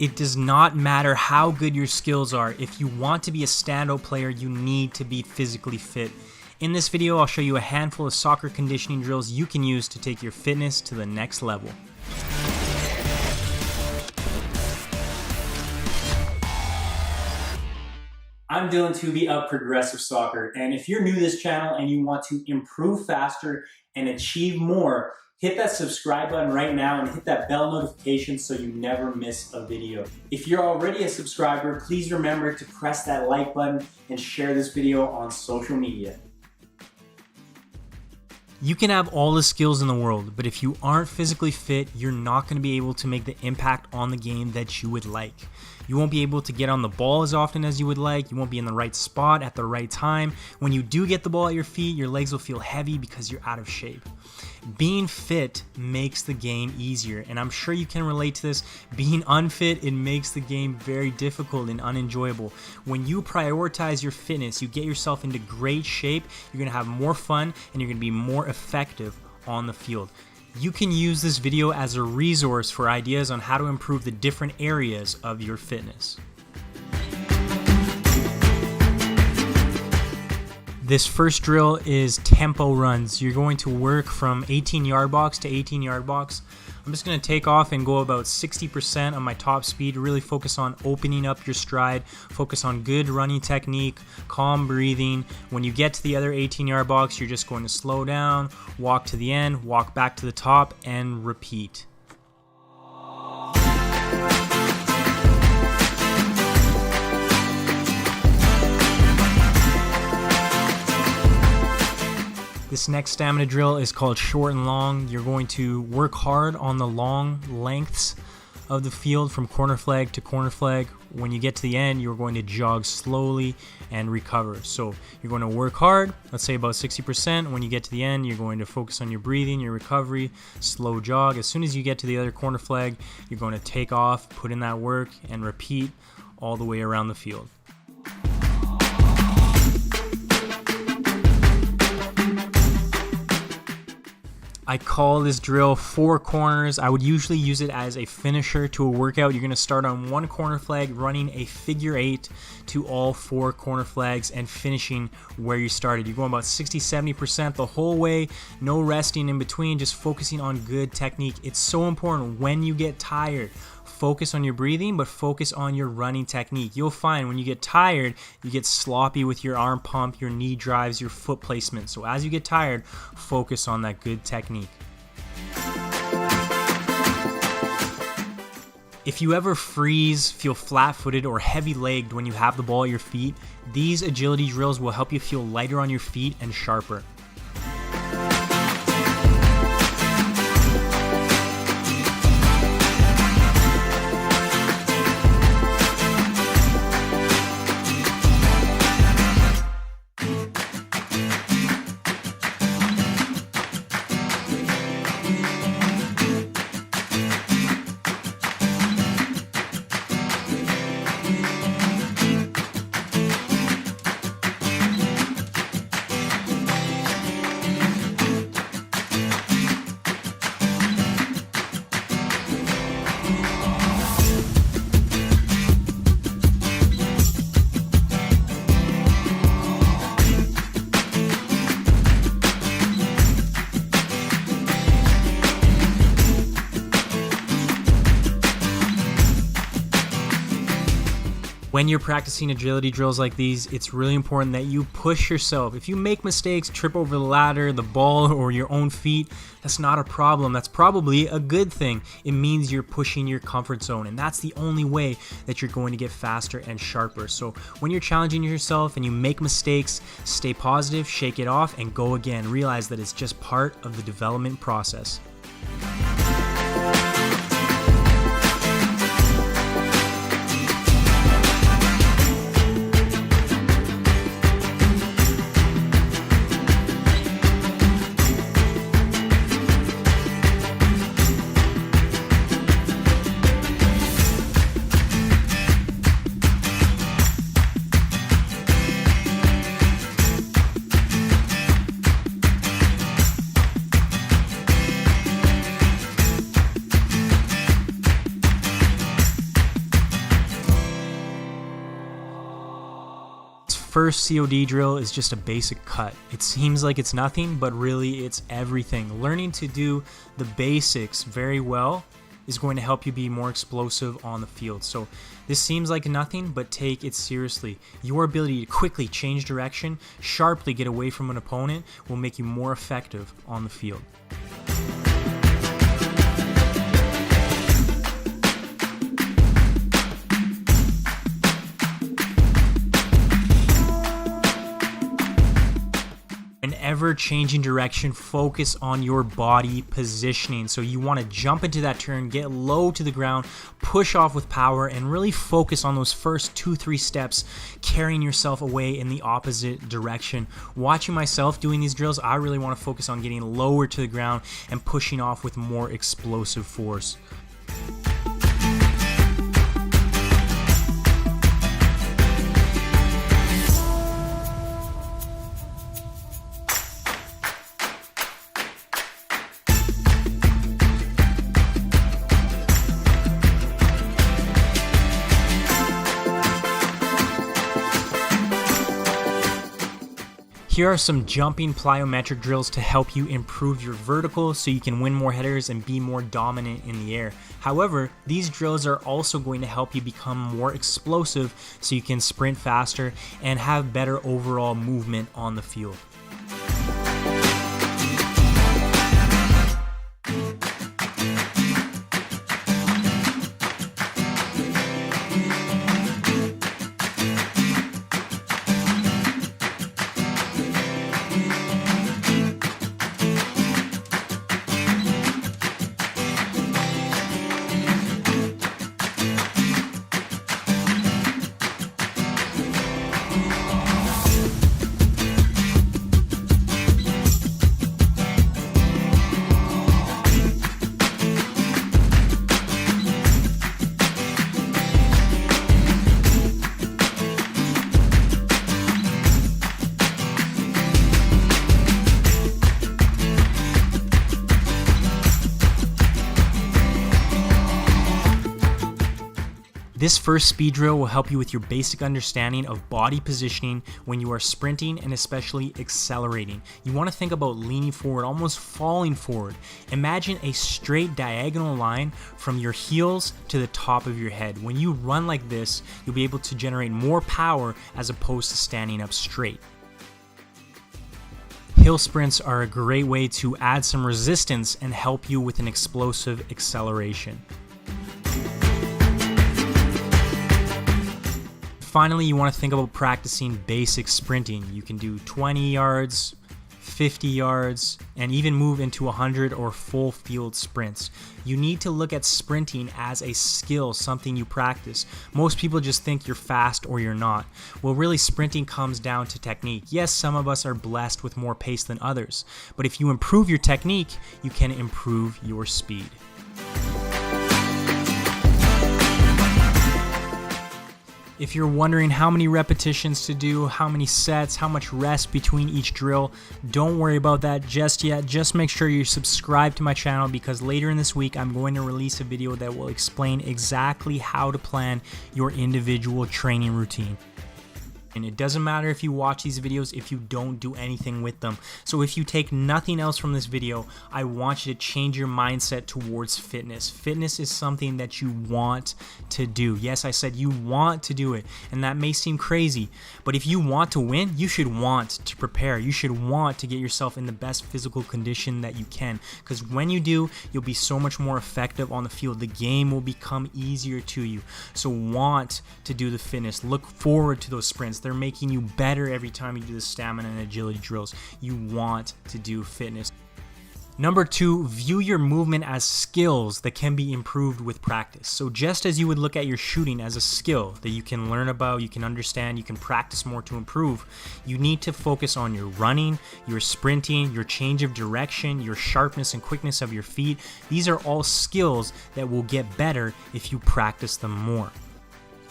It does not matter how good your skills are. If you want to be a standout player, you need to be physically fit. In this video, I'll show you a handful of soccer conditioning drills you can use to take your fitness to the next level. I'm Dylan Tooby of Progressive Soccer, and if you're new to this channel and you want to improve faster and achieve more, hit that subscribe button right now and hit that bell notification so you never miss a video. If you're already a subscriber, please remember to press that like button and share this video on social media. You can have all the skills in the world, but if you aren't physically fit, you're not going to be able to make the impact on the game that you would like. You won't be able to get on the ball as often as you would like. You won't be in the right spot at the right time. When you do get the ball at your feet, your legs will feel heavy because you're out of shape. Being fit makes the game easier, and I'm sure you can relate to this. Being unfit, it makes the game very difficult and unenjoyable. When you prioritize your fitness, you get yourself into great shape, you're going to have more fun, and you're going to be more effective on the field. You can use this video as a resource for ideas on how to improve the different areas of your fitness. This first drill is tempo runs. You're going to work from 18-yard box to 18-yard box. I'm just going to take off and go about 60% on my top speed, really focus on opening up your stride, focus on good running technique, calm breathing. When you get to the other 18-yard box, you're just going to slow down, walk to the end, walk back to the top, and repeat. This next stamina drill is called short and long. You're going to work hard on the long lengths of the field from corner flag to corner flag. When you get to the end, you're going to jog slowly and recover. So you're going to work hard, let's say about 60%. When you get to the end, you're going to focus on your breathing, your recovery, slow jog. As soon as you get to the other corner flag, you're going to take off, put in that work, and repeat all the way around the field. I call this drill four corners. I would usually use it as a finisher to a workout. You're going to start on one corner flag, running a figure 8 to all four corner flags and finishing where you started. You're going about 60-70% the whole way, no resting in between, just focusing on good technique. It's so important when you get tired. Focus on your breathing, but focus on your running technique. You'll find when you get tired, you get sloppy with your arm pump, your knee drives, your foot placement. So as you get tired, focus on that good technique. If you ever freeze, feel flat-footed or heavy-legged when you have the ball at your feet, these agility drills will help you feel lighter on your feet and sharper. When you're practicing agility drills like these, it's really important that you push yourself. If you make mistakes, trip over the ladder, the ball, or your own feet, that's not a problem. That's probably a good thing. It means you're pushing your comfort zone, and that's the only way that you're going to get faster and sharper. So when you're challenging yourself and you make mistakes, stay positive, shake it off, and go again. Realize that it's just part of the development process. first COD drill is just a basic cut. It seems like it's nothing, but really it's everything. Learning to do the basics very well is going to help you be more explosive on the field. So this seems like nothing, but take it seriously. Your ability to quickly change direction, sharply get away from an opponent, will make you more effective on the field. Whenever changing direction, focus on your body positioning. So you want to jump into that turn, get low to the ground, push off with power, and really focus on those first 2-3 steps, carrying yourself away in the opposite direction. Watching myself doing these drills, I really want to focus on getting lower to the ground and pushing off with more explosive force. Here are some jumping plyometric drills to help you improve your vertical so you can win more headers and be more dominant in the air. However, these drills are also going to help you become more explosive so you can sprint faster and have better overall movement on the field. This first speed drill will help you with your basic understanding of body positioning when you are sprinting and especially accelerating. You want to think about leaning forward, almost falling forward. Imagine a straight diagonal line from your heels to the top of your head. When you run like this, you'll be able to generate more power as opposed to standing up straight. Hill sprints are a great way to add some resistance and help you with an explosive acceleration. Finally, you want to think about practicing basic sprinting. You can do 20 yards, 50 yards, and even move into 100 or full field sprints. You need to look at sprinting as a skill, something you practice. Most people just think you're fast or you're not. Well, really, sprinting comes down to technique. Yes, some of us are blessed with more pace than others, but if you improve your technique, you can improve your speed. If you're wondering how many repetitions to do, how many sets, how much rest between each drill, don't worry about that just yet. Just make sure you're subscribed to my channel, because later in this week I'm going to release a video that will explain exactly how to plan your individual training routine. And it doesn't matter if you watch these videos if you don't do anything with them. So if you take nothing else from this video, I want you to change your mindset towards fitness. Fitness is something that you want to do. Yes, I said you want to do it, and that may seem crazy, but if you want to win, you should want to prepare. You should want to get yourself in the best physical condition that you can, because when you do, you'll be so much more effective on the field. The game will become easier to you. So want to do the fitness. Look forward to those sprints. They're making you better every time you do the stamina and agility drills. You want to do fitness. Number 2, view your movement as skills that can be improved with practice. So just as you would look at your shooting as a skill that you can learn about, you can understand, you can practice more to improve, you need to focus on your running, your sprinting, your change of direction, your sharpness and quickness of your feet. These are all skills that will get better if you practice them more.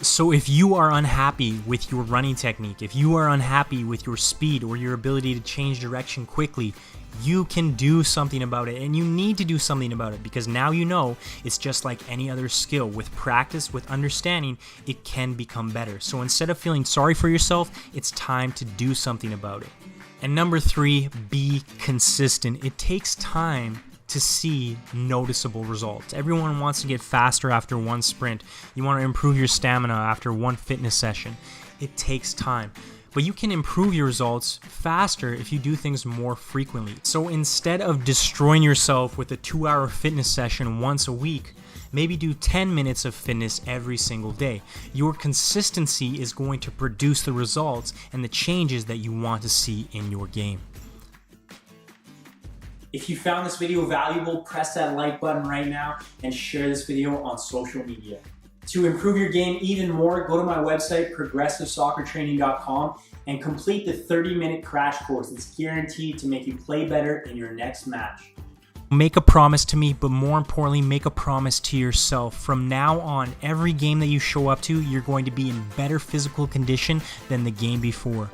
So if you are unhappy with your running technique, if you are unhappy with your speed or your ability to change direction quickly, you can do something about it, and you need to do something about it, because now you know it's just like any other skill. With practice, with understanding, it can become better. So instead of feeling sorry for yourself, it's time to do something about it. And number 3, be consistent. It takes time to see noticeable results. Everyone wants to get faster after one sprint. You want to improve your stamina after one fitness session. It takes time. But you can improve your results faster if you do things more frequently. So instead of destroying yourself with a 2-hour fitness session once a week, maybe do 10 minutes of fitness every single day. Your consistency is going to produce the results and the changes that you want to see in your game. If you found this video valuable, press that like button right now and share this video on social media. To improve your game even more, go to my website, progressivesoccertraining.com, and complete the 30-minute crash course that's guaranteed to make you play better in your next match. Make a promise to me, but more importantly, make a promise to yourself. From now on, every game that you show up to, you're going to be in better physical condition than the game before.